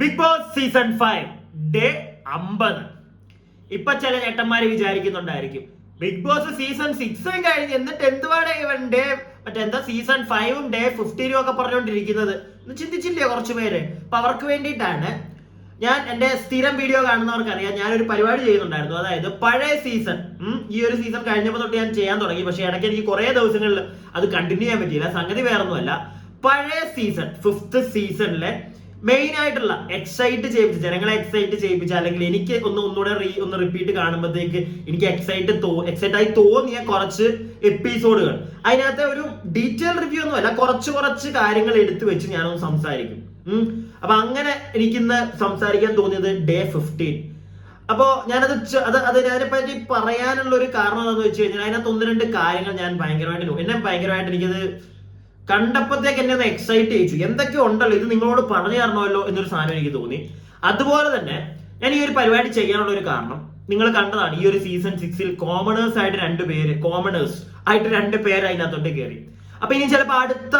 Big boss season 5 day 50. ഇപ്പൊ ചില ചേട്ടന്മാര് വിചാരിക്കുന്നുണ്ടായിരിക്കും big boss season 6 കഴിഞ്ഞ് എന്നിട്ട് എന്തുവാണ് ഇവൻ ഡേ മറ്റെന്താ സീസൺ 5 ഡേ 15 ഒക്കെ പറഞ്ഞുകൊണ്ടിരിക്കുന്നത് എന്ന് ചിന്തിച്ചില്ലേ കുറച്ചു പേര്. അപ്പൊ അവർക്ക് വേണ്ടിയിട്ടാണ് ഞാൻ എന്റെ സ്ഥിരം വീഡിയോ കാണുന്നവർക്ക് അറിയാം, ഞാനൊരു പരിപാടി ചെയ്യുന്നുണ്ടായിരുന്നു. അതായത് പഴയ സീസൺ ഈ ഒരു സീസൺ കഴിഞ്ഞപ്പോൾ തൊട്ട് ഞാൻ ചെയ്യാൻ തുടങ്ങി. പക്ഷെ ഇടയ്ക്ക് എനിക്ക് കുറെ ദിവസങ്ങളിൽ അത് കണ്ടിന്യൂ ചെയ്യാൻ പറ്റിയില്ല. സംഗതി വേറൊന്നുമല്ല, പഴയ സീസൺ 5th സീസണിലെ മെയിൻ ആയിട്ടുള്ള എക്സൈറ്റ് ചെയ്യിപ്പിച്ച്, ജനങ്ങളെ എക്സൈറ്റ് ചെയ്യിപ്പിച്ച, അല്ലെങ്കിൽ എനിക്ക് ഒന്നുകൂടെ റിപ്പീറ്റ് കാണുമ്പോഴത്തേക്ക് എനിക്ക് എക്സൈറ്റ് ആയി തോന്നിയ കുറച്ച് എപ്പിസോഡുകൾ, അതിനകത്തെ ഒരു ഡീറ്റെയിൽ റിവ്യൂ ഒന്നുമല്ല, കുറച്ച് കാര്യങ്ങൾ എടുത്തു വെച്ച് ഞാനൊന്ന് സംസാരിക്കും. അപ്പൊ അങ്ങനെ എനിക്കിന്ന് സംസാരിക്കാൻ തോന്നിയത് ഡേ 15. അപ്പോ ഞാനത് അതിനെപ്പറ്റി പറയാനുള്ള ഒരു കാരണം എന്താണെന്ന് വെച്ച് കഴിഞ്ഞാൽ അതിനകത്ത് ഒന്ന് രണ്ട് കാര്യങ്ങൾ ഞാൻ ഭയങ്കരമായിട്ട് എനിക്കത് കണ്ടപ്പോഴത്തേക്ക് എന്നെ ഒന്ന് എക്സൈറ്റ് ചെയ്യിച്ചു. എന്തൊക്കെ ഉണ്ടല്ലോ, ഇത് നിങ്ങളോട് പറഞ്ഞു തരണമല്ലോ എന്നൊരു സാധനം എനിക്ക് തോന്നി. അതുപോലെ തന്നെ ഞാൻ ഈ ഒരു പരിപാടി ചെയ്യാനുള്ള ഒരു കാരണം നിങ്ങൾ കണ്ടതാണ്. ഈ ഒരു സീസൺ 6 കോമണേഴ്സ് ആയിട്ട് രണ്ട് പേര് അതിനകത്തോട്ട് കയറി. അപ്പൊ ഇനി ചിലപ്പോൾ അടുത്ത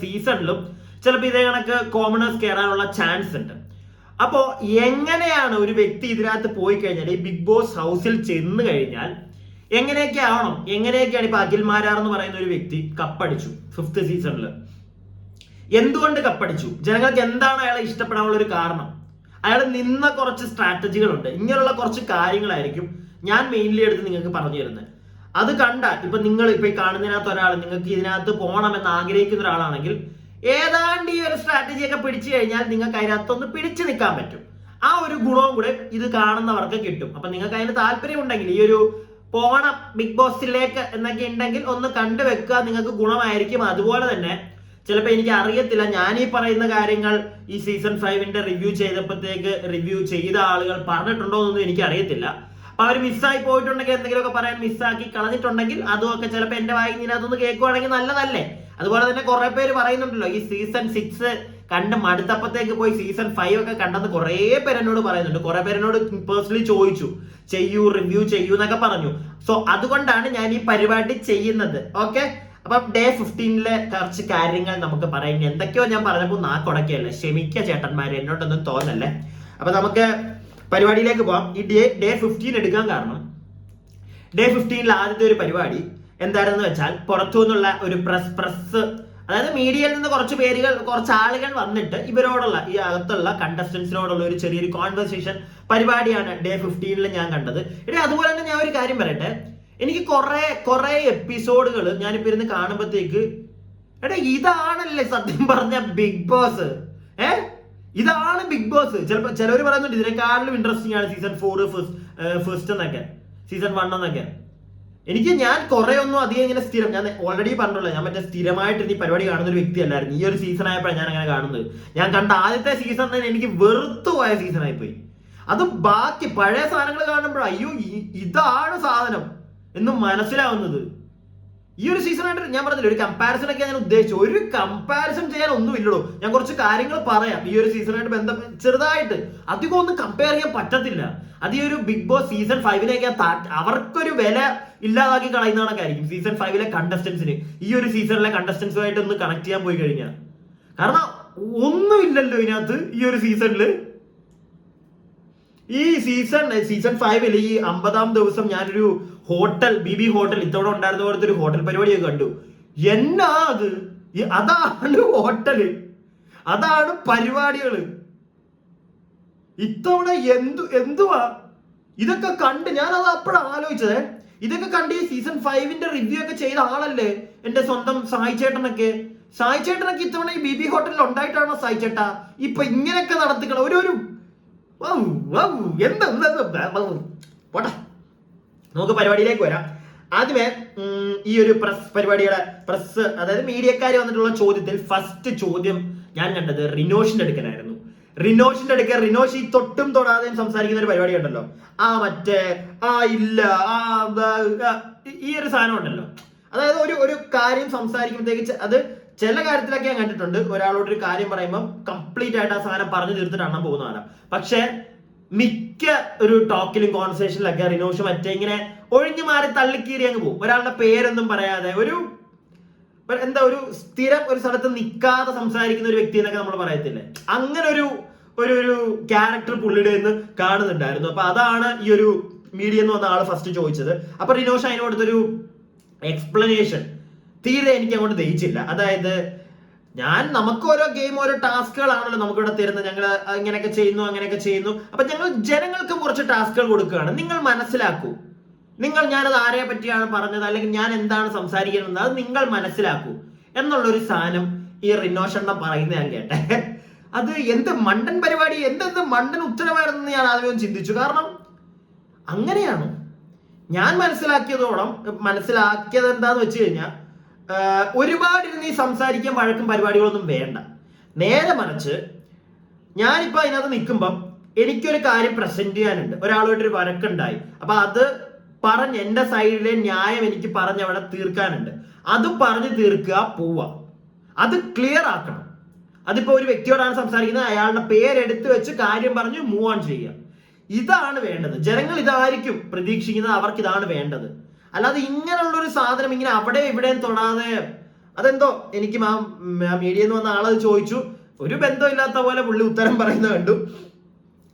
സീസണിലും ചിലപ്പോൾ ഇതേ കണക്ക് കോമണേഴ്സ് കയറാനുള്ള ചാൻസ് ഉണ്ട്. അപ്പോ എങ്ങനെയാണ് ഒരു വ്യക്തി ഇതിനകത്ത് പോയി കഴിഞ്ഞാൽ, ഈ ബിഗ് ബോസ് ഹൗസിൽ ചെന്ന് കഴിഞ്ഞാൽ എങ്ങനെയൊക്കെയാണ് ഇപ്പൊ അഖിൽ മാരാർ എന്ന് പറയുന്ന ഒരു വ്യക്തി കപ്പടിച്ചു 5th സീസണിൽ. എന്തുകൊണ്ട് കപ്പടിച്ചു? ജനങ്ങൾക്ക് എന്താണ് അയാളെ ഇഷ്ടപ്പെടാനുള്ള ഒരു കാരണം? അയാൾ നിന്ന കുറച്ച് സ്ട്രാറ്റജികളുണ്ട്. ഇങ്ങനെയുള്ള കുറച്ച് കാര്യങ്ങളായിരിക്കും ഞാൻ മെയിൻലി എടുത്ത് നിങ്ങൾക്ക് പറഞ്ഞു തരുന്നത്. അത് കണ്ടാൽ ഇപ്പൊ നിങ്ങൾ ഇപ്പൊ ഈ കാണുന്നതിനകത്ത് ഒരാൾ നിങ്ങൾക്ക് ഇതിനകത്ത് പോകണമെന്ന് ആഗ്രഹിക്കുന്ന ഒരാളാണെങ്കിൽ ഏതാണ്ട് ഈ ഒരു സ്ട്രാറ്റജി ഒക്കെ പിടിച്ചു കഴിഞ്ഞാൽ നിങ്ങൾക്ക് അതിനകത്തൊന്ന് പിടിച്ചു നിൽക്കാൻ പറ്റും. ആ ഒരു ഗുണവും കൂടെ ഇത് കാണുന്നവർക്ക് കിട്ടും. അപ്പൊ നിങ്ങൾക്ക് അതിന് താല്പര്യം ഉണ്ടെങ്കിൽ, ഈ ഒരു പോണം ബിഗ് ബോസിലേക്ക് എന്നൊക്കെ ഉണ്ടെങ്കിൽ ഒന്ന് കണ്ടുവെക്കുക, നിങ്ങൾക്ക് ഗുണമായിരിക്കും. അതുപോലെ തന്നെ ചിലപ്പോൾ എനിക്ക് അറിയത്തില്ല, ഞാൻ ഈ പറയുന്ന കാര്യങ്ങൾ ഈ സീസൺ 5ന്റെ റിവ്യൂ ചെയ്ത ആളുകൾ പറഞ്ഞിട്ടുണ്ടോ എന്നൊന്നും എനിക്ക് അറിയത്തില്ല. അപ്പൊ അവർ മിസ്സായി പോയിട്ടുണ്ടെങ്കിൽ, എന്തെങ്കിലുമൊക്കെ പറയാൻ മിസ്സാക്കി കളഞ്ഞിട്ടുണ്ടെങ്കിൽ അതുമൊക്കെ ചിലപ്പോൾ എന്റെ വായിൽ ഇതിനകത്തൊന്ന് കേൾക്കുവാണെങ്കിൽ നല്ലതല്ലേ. അതുപോലെ തന്നെ കുറെ പേര് പറയുന്നുണ്ടല്ലോ ഈ സീസൺ 6 കണ്ട് മടുത്തപ്പത്തേക്ക് പോയി സീസൺ 5 ഒക്കെ കണ്ടെന്ന് കുറെ പേര് എന്നോട് പറയുന്നുണ്ട്. കുറെ പേരെന്നോട് പേഴ്സണലി ചോദിച്ചു, റിവ്യൂ ചെയ്യൂ എന്നൊക്കെ പറഞ്ഞു. സോ അതുകൊണ്ടാണ് ഞാൻ ഈ പരിപാടി ചെയ്യുന്നത്. ഓക്കെ, അപ്പൊ ഡേ 15ലെ കുറച്ച് കാര്യങ്ങൾ നമുക്ക് പറയാം. എന്തൊക്കെയോ ഞാൻ പറഞ്ഞപ്പോൾ നാക്കൊടക്കല്ലേ, ക്ഷമിക്ക ചേട്ടന്മാരെ, എന്നോട്ടൊന്നും തോന്നല്ലേ. അപ്പൊ നമുക്ക് പരിപാടിയിലേക്ക് പോവാം. ഈ ഡേ 15 എടുക്കാൻ കാരണം, ഡേ 15ൽ ആദ്യത്തെ ഒരു പരിപാടി എന്താണെന്ന് വെച്ചാൽ പുറത്തു നിന്നുള്ള ഒരു പ്രസ് അതായത് മീഡിയയിൽ നിന്ന് കുറച്ച് ആളുകൾ വന്നിട്ട് ഇവരോടുള്ള, ഈ അകത്തുള്ള കണ്ടസ്റ്റൻസിനോടുള്ള ഒരു ചെറിയൊരു കോൺവെർസേഷൻ പരിപാടിയാണ് ഡേ 15ൽ ഞാൻ കണ്ടത്. അതുപോലെ തന്നെ ഞാൻ ഒരു കാര്യം പറയട്ടെ, എനിക്ക് കുറെ എപ്പിസോഡുകൾ ഞാനിപ്പോ ഇരുന്ന് കാണുമ്പോഴത്തേക്ക് ഇതാണല്ലേ സത്യം പറഞ്ഞ ബിഗ് ബോസ്. ഇതാണ് ബിഗ് ബോസ്. ചിലവർ പറയുന്നുണ്ട് ഇതിനെക്കാളും ഇൻട്രസ്റ്റിംഗ് ആണ് സീസൺ 4 ഫസ്റ്റ് എന്നൊക്കെ, സീസൺ 1 എന്നൊക്കെ. ഞാൻ കുറെ ഒന്നും അധികം ഇങ്ങനെ ഞാൻ ഓൾറെഡി പറഞ്ഞല്ലോ, ഞാൻ മറ്റേ സ്ഥിരമായിട്ട് ഈ പരിപാടി കാണുന്ന ഒരു വ്യക്തിയല്ലായിരുന്നു. ഈ ഒരു സീസൺ ആയപ്പോഴാണ് ഞാൻ അങ്ങനെ കാണുന്നത്. ഞാൻ കണ്ട ആദ്യത്തെ സീസൺ തന്നെ എനിക്ക് വെറുത്തു പോയ സീസൺ ആയിപ്പോയി. അത് ബാക്കി പഴയ സാധനങ്ങൾ കാണുമ്പോഴാണ് അയ്യോ ഇതാണ് സാധനം എന്ന് മനസ്സിലാവുന്നത്. ഈ ഒരു സീസണായിട്ട് ഞാൻ പറഞ്ഞില്ല, ഒരു കമ്പാരിസൺ ഒക്കെ ഞാൻ ഉദ്ദേശിച്ചു. ഒരു കമ്പാരിസൺ ചെയ്യാൻ ഒന്നുമില്ലല്ലോ. ഞാൻ കുറച്ച് കാര്യങ്ങൾ പറയാം ഈ ഒരു സീസണായിട്ട് ചെറുതായിട്ട്. അധികം ഒന്നും കമ്പയർ ചെയ്യാൻ പറ്റത്തില്ല. അത് ഈ ഒരു ബിഗ് ബോസ് സീസൺ 5ലേക്ക് അവർക്കൊരു വില ഇല്ലാതാക്കി കളയുന്നതൊക്കെ ആയിരിക്കും സീസൺ 5ലെ കണ്ടസ്റ്റൻസിന്. ഈ ഒരു സീസണിലെ കണ്ടസ്റ്റൻസുമായിട്ട് ഒന്ന് കണക്ട് ചെയ്യാൻ പോയി കഴിഞ്ഞാൽ, കാരണം ഒന്നുമില്ലല്ലോ ഇതിനകത്ത്. ഈ ഒരു സീസണില് ഈ സീസൺ 5ൽ ഈ 50ാം ദിവസം ഞാനൊരു BB ഹോട്ടൽ ഇത്തവണ ഉണ്ടായിരുന്ന പോലത്തെ ഒരു ഹോട്ടൽ പരിപാടിയൊക്കെ കണ്ടു. എന്നാ അത്, അതാണ് ഹോട്ടല്, അതാണ് പരിപാടികള്. ഇത്തവണ എന്തുവാ ഇതൊക്കെ കണ്ട് ഞാനത് അപ്പോഴാണ് ആലോചിച്ചത്. ഇതൊക്കെ കണ്ട് ഈ സീസൺ 5ന്റെ റിവ്യൂ ഒക്കെ ചെയ്ത ആളല്ലേ എന്റെ സ്വന്തം സായി ചേട്ടനൊക്കെ ഇത്തവണ ഈ BB ഹോട്ടലിൽ ഉണ്ടായിട്ടാണോ സായി ചേട്ടാ ഇപ്പൊ ഇങ്ങനെയൊക്കെ നടത്തിക്കണം? പോട്ടെ, നമുക്ക് പരിപാടിയിലേക്ക് വരാം. ആദ്യമേ ഈ ഒരു പരിപാടിയുടെ അതായത് മീഡിയക്കാർ വന്നിട്ടുള്ള ചോദ്യത്തിൽ ഫസ്റ്റ് ചോദ്യം ഞാൻ കണ്ടത് റിനോഷിന്റെ അടുക്കലായിരുന്നു. റിനോഷ് ഈ തൊട്ടും തൊടാതെയും സംസാരിക്കുന്ന ഒരു പരിപാടി ഉണ്ടല്ലോ, ഈ ഒരു സാധനം ഉണ്ടല്ലോ. അതായത് ഒരു കാര്യം സംസാരിക്കുമ്പോഴത്തേക്ക് അത് ചില കാര്യത്തിലൊക്കെ ഞാൻ കണ്ടിട്ടുണ്ട്, ഒരാളോട് ഒരു കാര്യം പറയുമ്പോൾ കംപ്ലീറ്റ് ആയിട്ട് ആ സാധനം പറഞ്ഞു തീർത്തിട്ട് അണ്ണം പോകുന്നതാണ്. പക്ഷെ മിക്ക ഒരു ടോക്കിലും കോൺവെർസേഷനിലൊക്കെ റിനോഷ് ഇങ്ങനെ ഒഴിഞ്ഞു മാറി തള്ളിക്കീറി അങ്ങ് പോകും. ഒരാളുടെ പേരൊന്നും പറയാതെ എന്താ ഒരു സ്ഥിരം ഒരു സ്ഥലത്ത് നിൽക്കാതെ സംസാരിക്കുന്ന ഒരു വ്യക്തി എന്നൊക്കെ നമ്മൾ പറയത്തില്ലേ, അങ്ങനെ ഒരു ഒരു ക്യാരക്ടർ പുള്ളിയുടെ നിന്ന് കാണുന്നുണ്ടായിരുന്നു. അപ്പൊ അതാണ് ഈ ഒരു മീഡിയ എന്ന് വന്ന ആള് ഫസ്റ്റ് ചോദിച്ചത്. അപ്പൊ റിനോഷ് അതിന് കൊടുത്തൊരു എക്സ്പ്ലനേഷൻ തീരെ എനിക്ക് അങ്ങോട്ട് ദഹിച്ചില്ല. അതായത് നമുക്ക് ഓരോ ഗെയിം ഓരോ ടാസ്കുകളാണല്ലോ നമുക്കിവിടെ തരുന്നത്, ഞങ്ങൾ ഇങ്ങനെയൊക്കെ ചെയ്യുന്നു അങ്ങനെയൊക്കെ ചെയ്യുന്നു. അപ്പൊ ഞങ്ങൾ ജനങ്ങൾക്ക് കുറച്ച് ടാസ്കുകൾ കൊടുക്കുകയാണ്, നിങ്ങൾ മനസ്സിലാക്കൂ, ഞാനത് ആരെ പറ്റിയാണ് പറഞ്ഞത് അല്ലെങ്കിൽ ഞാൻ എന്താണ് സംസാരിക്കുന്നത് അത് നിങ്ങൾ മനസ്സിലാക്കൂ എന്നുള്ളൊരു സാധനം ഈ റിനോഷെണ്ണം പറയുന്ന ഞാൻ കേട്ടെ. അത് എന്ത് മണ്ടൻ പരിപാടി, എന്തെന്ത് മണ്ടൻ ഉത്തരവായിരുന്നു ഞാൻ ആദ്യം ചിന്തിച്ചു. കാരണം അങ്ങനെയാണ് ഞാൻ മനസ്സിലാക്കിയത് എന്താന്ന് വെച്ച് കഴിഞ്ഞാൽ, ഒരുപാട് ഇരുന്ന് ഈ സംസാരിക്കാൻ വഴക്കും പരിപാടികളൊന്നും വേണ്ട. നേരെ മറിച്ച് ഞാനിപ്പോ അതിനകത്ത് നിൽക്കുമ്പം എനിക്കൊരു കാര്യം പ്രസന്റ് ചെയ്യാനുണ്ട്, ഒരാളുമായിട്ടൊരു വഴക്കുണ്ടായി, അപ്പൊ അത് പറഞ്ഞ് എന്റെ സൈഡിലെ ന്യായം എനിക്ക് പറഞ്ഞ് അവിടെ തീർക്കാനുണ്ട്, അത് പറഞ്ഞ് തീർക്കുക, പോവുക, അത് ക്ലിയർ ആക്കണം. അതിപ്പോ ഒരു വ്യക്തിയോടാണ് സംസാരിക്കുന്നത്, അയാളുടെ പേരെടുത്ത് വെച്ച് കാര്യം പറഞ്ഞ് മൂവ് ഓൺ ചെയ്യുക. ഇതാണ് വേണ്ടത്. ജനങ്ങൾ ഇതായിരിക്കും പ്രതീക്ഷിക്കുന്നത്, അവർക്ക് ഇതാണ് വേണ്ടത്. അല്ലാതെ ഇങ്ങനെയുള്ള ഒരു സാധനം ഇങ്ങനെ അവിടെ ഇവിടെയും തൊടാതെ, അതെന്തോ എനിക്ക് മീഡിയ എന്ന് വന്ന ആളത് ചോദിച്ചു, ഒരു ബന്ധമില്ലാത്ത പോലെ പുള്ളി ഉത്തരം പറയുന്നത് കണ്ടു.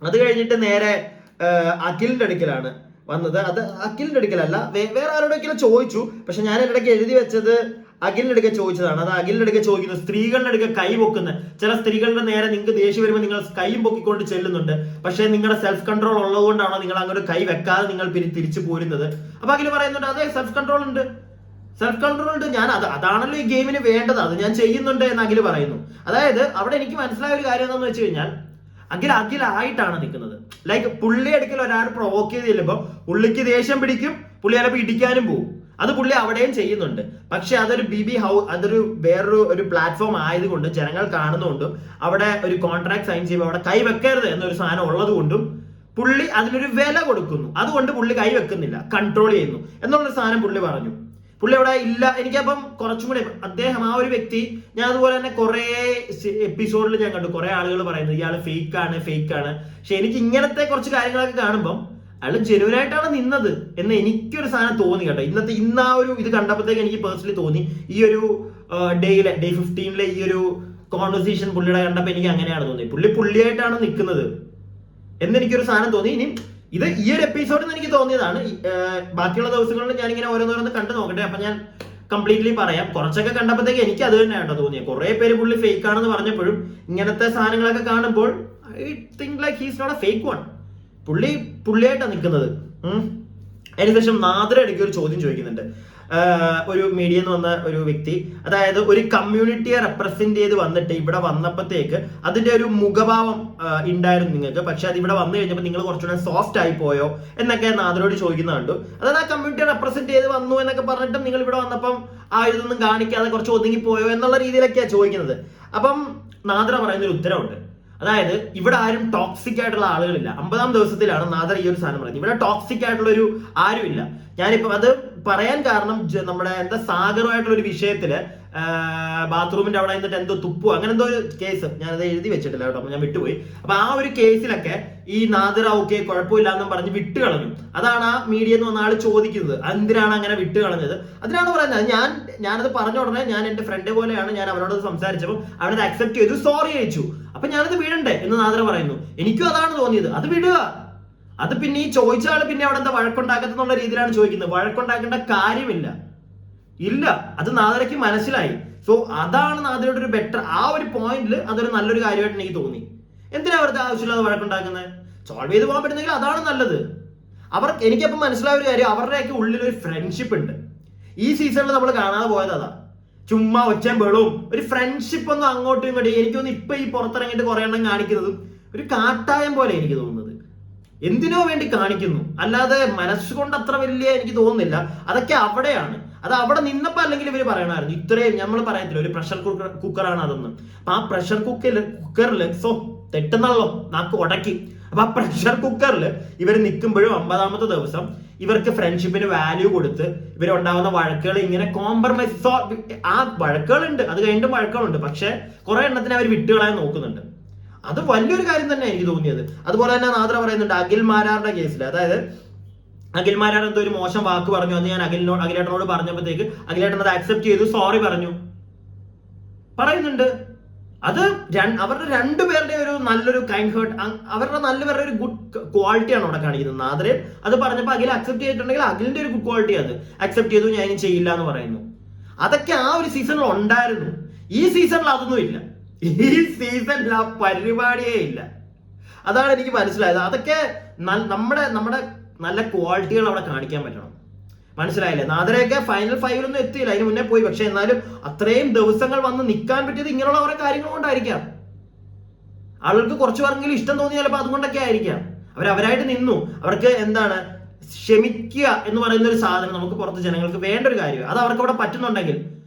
അത് കഴിഞ്ഞിട്ട് നേരെ അഖിലിന്റെ അടുക്കലാണ് വന്നത്. അത് അഖിലിന്റെ അടുക്കലല്ല, വേറെ ആരോടൊക്കെ ചോദിച്ചു. പക്ഷെ ഞാൻ ഇടയ്ക്ക് എഴുതി വെച്ചത് അഖിലിന്റെ അടുക്ക ചോദിച്ചതാണ്. അത് അഖിലിന്റെ അടുക്ക ചോദിക്കുന്നത്, സ്ത്രീകളുടെ അടുക്ക കൈ പൊക്കുന്ന ചില സ്ത്രീകളുടെ നേരെ നിങ്ങൾക്ക് ദേഷ്യം വരുമ്പോൾ നിങ്ങൾ കൈയും പൊക്കിക്കൊണ്ട് ചെല്ലുന്നുണ്ട്, പക്ഷെ നിങ്ങളുടെ സെൽഫ് കൺട്രോൾ ഉള്ളതുകൊണ്ടാണോ നിങ്ങൾ അങ്ങോട്ട് കൈ വെക്കാതെ നിങ്ങൾ തിരിച്ചു പോരുന്നത്? അപ്പൊ അഖിൽ പറയുന്നുണ്ട്, അതെ സെൽഫ് കൺട്രോൾ ഉണ്ട്, ഞാൻ അതാണല്ലോ ഈ ഗെയിമിന് വേണ്ടത്, അത് ഞാൻ ചെയ്യുന്നുണ്ട് എന്ന് അഖിൽ പറയുന്നു. അതായത് അവിടെ എനിക്ക് മനസ്സിലായ ഒരു കാര്യം എന്താണെന്ന് വെച്ച് കഴിഞ്ഞാൽ, അഖിലായിട്ടാണ് നിൽക്കുന്നത്. ലൈക്ക് പുള്ളി അടുക്കൽ ഒരാൾ പ്രൊവോക്ക് ചെയ്ത് ചെല്ലുമ്പോൾ പുള്ളിക്ക് ദേഷ്യം പിടിക്കും, പുള്ളി ചിലപ്പോൾ ഇടിക്കാനും പോകും, അത് പുള്ളി അവിടെയും ചെയ്യുന്നുണ്ട്. പക്ഷെ അതൊരു അതൊരു വേറൊരു പ്ലാറ്റ്ഫോം ആയതുകൊണ്ട് ജനങ്ങൾ കാണുന്നതുകൊണ്ടും അവിടെ ഒരു കോൺട്രാക്ട് സൈൻ ചെയ്യുമ്പോൾ അവിടെ കൈ വെക്കരുത് എന്നൊരു സാധനം ഉള്ളത് കൊണ്ടും പുള്ളി അതിനൊരു വില കൊടുക്കുന്നു. അതുകൊണ്ട് പുള്ളി കൈ വെക്കുന്നില്ല, കൺട്രോൾ ചെയ്യുന്നു എന്നുള്ളൊരു സാധനം പുള്ളി പറഞ്ഞു. പുള്ളി അവിടെ ഇല്ല. എനിക്കപ്പം കുറച്ചും കൂടി അദ്ദേഹം ആ ഒരു വ്യക്തി, ഞാൻ അതുപോലെ തന്നെ കുറെ എപ്പിസോഡിൽ ഞാൻ കണ്ടു കുറെ ആളുകൾ പറയുന്നത് ഇയാൾ ഫേക്ക് ആണ്. പക്ഷെ എനിക്ക് ഇങ്ങനത്തെ കുറച്ച് കാര്യങ്ങളൊക്കെ കാണുമ്പം അയാൾ ജെന്യുവൻ ആയിട്ടാണ് നിന്നത് എന്ന് എനിക്കൊരു സാധനം തോന്നി കേട്ടോ. ഇന്ന് ആ ഒരു ഇത് കണ്ടപ്പോഴത്തേക്ക് എനിക്ക് പേഴ്സണലി തോന്നി, ഈ ഒരു ഡേ 15 ഈ ഒരു കോൺവെർസേഷൻ പുള്ളിയുടെ കണ്ടപ്പോൾ എനിക്ക് അങ്ങനെയാണ് തോന്നി, പുള്ളിയായിട്ടാണ് നിൽക്കുന്നത് എന്നെനിക്കൊരു സാധനം തോന്നി. ഇനി ഇത് ഈ ഒരു എപ്പിസോഡിൽ നിന്ന് എനിക്ക് തോന്നിയതാണ്. ബാക്കിയുള്ള ദിവസങ്ങളിൽ ഞാനിങ്ങനെ ഓരോന്നോരോന്ന് കണ്ടു നോക്കട്ടെ, അപ്പൊ ഞാൻ കംപ്ലീറ്റ്ലി പറയാം. കുറച്ചൊക്കെ കണ്ടപ്പോഴത്തേക്ക് എനിക്ക് അത് തന്നെയാണോ തോന്നിയത്. കുറെ പേര് പുള്ളി ഫേക്ക് ആണെന്ന് പറഞ്ഞപ്പോഴും ഇങ്ങനത്തെ സാധനങ്ങളൊക്കെ കാണുമ്പോൾ I think like he's not a fake one. പുള്ളിയായിട്ടാണ് നിൽക്കുന്നത്. അതിനുശേഷം നാദര ഇടയ്ക്ക് ഒരു ചോദ്യം ചോദിക്കുന്നുണ്ട്. ഒരു മീഡിയ എന്ന് വന്ന ഒരു വ്യക്തി, അതായത് ഒരു കമ്മ്യൂണിറ്റിയെ റെപ്രസെന്റ് ചെയ്ത് വന്നിട്ട് ഇവിടെ വന്നപ്പോഴത്തേക്ക് അതിന്റെ ഒരു മുഖഭാവം ഉണ്ടായിരുന്നു നിങ്ങൾക്ക്, പക്ഷെ അത് ഇവിടെ വന്നു കഴിഞ്ഞപ്പോൾ നിങ്ങൾ കുറച്ചുകൂടെ സോഫ്റ്റ് ആയി പോയോ എന്നൊക്കെ നാദരോട് ചോദിക്കുന്ന കണ്ടു. അതായത് ആ കമ്മ്യൂണിറ്റിയെ റെപ്രസെന്റ് ചെയ്ത് വന്നു എന്നൊക്കെ പറഞ്ഞിട്ട് നിങ്ങൾ ഇവിടെ വന്നപ്പം ആ ഇതൊന്നും കാണിക്കാതെ കുറച്ച് ഒതുങ്ങി പോയോ എന്നുള്ള രീതിയിലൊക്കെയാണ് ചോദിക്കുന്നത്. അപ്പം നാദര പറയുന്നൊരു ഉത്തരവുണ്ട്. അതായത് ഇവിടെ ആരും ടോക്സിക് ആയിട്ടുള്ള ആളുകളില്ല. 50-ാം ദിവസത്തിലാണ് നാദർ ഈ ഒരു സാധനം പറയുന്നത്. ഇവിടെ ടോക്സിക് ആയിട്ടുള്ള ഒരു ആരുമില്ല. ഞാനിപ്പോ അത് പറയാൻ കാരണം നമ്മുടെ സാഗറുമായിട്ടുള്ള ഒരു വിഷയത്തില് ബാത്റൂമിന്റെ അവിടെ നിന്നിട്ട് എന്തോ തുപ്പോ അങ്ങനെ എന്തോ ഒരു കേസ്, ഞാനത് എഴുതി വെച്ചിട്ടില്ല കേട്ടോ, ഞാൻ വിട്ടുപോയി. അപ്പൊ ആ ഒരു കേസിലൊക്കെ ഈ നാദർ ഓക്കെ കുഴപ്പമില്ല എന്നും പറഞ്ഞ് വിട്ടുകളഞ്ഞു. അതാണ് ആ മീഡിയ എന്ന് വന്ന ആള് ചോദിക്കുന്നത്, എന്തിനാണ് അങ്ങനെ വിട്ടുകളഞ്ഞത്. അതിനാണ് പറയുന്നത്, ഞാനത് പറഞ്ഞ ഉടനെ ഞാൻ എന്റെ ഫ്രണ്ട് പോലെയാണ്, ഞാൻ അവനോട് സംസാരിച്ചപ്പോൾ അവനത് അക്സെപ്റ്റ് ചെയ്തു, സോറി അയച്ചു. അപ്പൊ ഞാനത് വിടണ്ടേ എന്ന് നാദർ പറയുന്നു. എനിക്കും അതാണ് തോന്നിയത്, അത് വിടുക. അത് പിന്നെ ഈ ചോദിച്ച ആള് പിന്നെ അവിടെ എന്താ വഴക്കുണ്ടാക്കത്തെന്നുള്ള രീതിയിലാണ് ചോദിക്കുന്നത്. വഴക്കുണ്ടാക്കേണ്ട കാര്യമില്ല, അത് നാദരയ്ക്ക് മനസ്സിലായി. സോ അതാണ് നാദരയുടെ ഒരു ബെറ്റർ, ആ ഒരു പോയിന്റിൽ അതൊരു നല്ലൊരു കാര്യമായിട്ട് എനിക്ക് തോന്നി. എന്തിനാ അവരുടെ ആവശ്യമില്ലാതെ വഴക്കുണ്ടാക്കുന്നത്? സോൾവ് ചെയ്ത് പോകാൻ പറ്റുന്നെങ്കിൽ അതാണ് നല്ലത്. എനിക്കപ്പം മനസ്സിലായ ഒരു കാര്യം, അവരുടെയൊക്കെ ഉള്ളിൽ ഒരു ഫ്രണ്ട്ഷിപ്പ് ഉണ്ട്. ഈ സീസണിൽ നമ്മൾ കാണാതെ പോയത് അതാ. ചുമ്മാ ഒച്ചയും ബഹളവും ഒരു ഫ്രണ്ട്ഷിപ്പ് ഒന്നും അങ്ങോട്ടും ഇങ്ങോട്ടും. എനിക്കൊന്നും ഇപ്പൊ ഈ പുറത്തിറങ്ങിയിട്ട് കുറെ എണ്ണം കാണിക്കുന്നതും ഒരു കാട്ടായം പോലെ എനിക്ക് തോന്നുന്നത്. എന്തിനോ വേണ്ടി കാണിക്കുന്നു, അല്ലാതെ മനസ്സുകൊണ്ട് അത്ര വലിയ എനിക്ക് തോന്നുന്നില്ല. അതൊക്കെ അവിടെയാണ്. അത് അവിടെ നിന്നപ്പോ അല്ലെങ്കിൽ ഇവര് പറയണമായിരുന്നു, ഇത്രയും നമ്മൾ പറയത്തില്ല ഒരു പ്രഷർ കുക്കറാണ് അതൊന്നും. അപ്പൊ ആ പ്രഷർ കുക്കറിൽ തെറ്റുന്നല്ലോ നാക്ക് ഉടക്കി. അപ്പൊ ആ പ്രഷർ കുക്കറിൽ ഇവർ നിൽക്കുമ്പോഴും 50-ാമത്തെ ദിവസം ഇവർക്ക് ഫ്രണ്ട്ഷിപ്പിന് വാല്യൂ കൊടുത്ത് ഇവരുണ്ടാവുന്ന വഴക്കുകൾ ഇങ്ങനെ കോംപ്രമൈസ്. ആ വഴക്കുകളുണ്ട്, അത് കഴിഞ്ഞിട്ടും വഴക്കുകളുണ്ട്, പക്ഷെ കുറെ എണ്ണത്തിന് അവർ വിട്ടുകളയാൻ നോക്കുന്നുണ്ട്. അത് വലിയൊരു കാര്യം തന്നെ എനിക്ക് തോന്നിയത്. അതുപോലെ തന്നെ നാദര പറയുന്നുണ്ട് അഖിൽ മാരാറിന്റെ കേസിൽ, അതായത് അഖിൽമാരാർ എന്തോ ഒരു മോശം വാക്ക് പറഞ്ഞു, അത് ഞാൻ അഖിലേട്ടനോട് പറഞ്ഞപ്പോഴത്തേക്ക് അഖിലേട്ടൻ അത് അക്സെപ്റ്റ് ചെയ്തു, സോറി പറഞ്ഞു പറയുന്നുണ്ട്. അത് അവരുടെ രണ്ടുപേരുടെ ഒരു നല്ലൊരു കൈൻഡ് ഹേർട്ട്, അവരുടെ നല്ലവരുടെ ഒരു ഗുഡ് ക്വാളിറ്റിയാണ് അവിടെ കാണിക്കുന്നത്. നാദരെ അത് പറഞ്ഞപ്പോൾ അഖിൽ അക്സെപ്റ്റ് ചെയ്തിട്ടുണ്ടെങ്കിൽ അഖിലിന്റെ ഒരു ഗുഡ് ക്വാളിറ്റി അത് അക്സെപ്റ്റ് ചെയ്തു, ഞാൻ ഇനി ചെയ്യില്ല എന്ന് പറയുന്നു. അതൊക്കെ ആ ഒരു സീസണിൽ ഉണ്ടായിരുന്നു. ഈ സീസണിൽ അതൊന്നും ഇല്ല. ഈ സീസണിൽ ആ പരിപാടിയേ ഇല്ല. അതാണ് എനിക്ക് മനസ്സിലായത്. അതൊക്കെ നമ്മുടെ നല്ല ക്വാളിറ്റികൾ അവിടെ കാണിക്കാൻ പറ്റണം. മനസ്സിലായില്ലേ? നാദരയൊക്കെ ഫൈനൽ 5 എത്തിയില്ല, അതിന് മുന്നേ പോയി. പക്ഷെ എന്നാലും അത്രയും ദിവസങ്ങൾ വന്ന് നിൽക്കാൻ പറ്റിയത് ഇങ്ങനെയുള്ള കുറെ കാര്യങ്ങൾ കൊണ്ടായിരിക്കാം. ആളുകൾക്ക് കുറച്ചു പേർക്കെങ്കിലും ഇഷ്ടം തോന്നി ചിലപ്പോൾ അതുകൊണ്ടൊക്കെ ആയിരിക്കാം. അവരായിട്ട് നിന്നു. അവർക്ക് എന്താണ് ക്ഷമിക്കുക എന്ന് പറയുന്ന ഒരു സാധനം നമുക്ക് പുറത്ത് ജനങ്ങൾക്ക് വേണ്ട ഒരു കാര്യം. അത് അവർക്ക് അവിടെ പറ്റുന്നുണ്ടെങ്കിൽ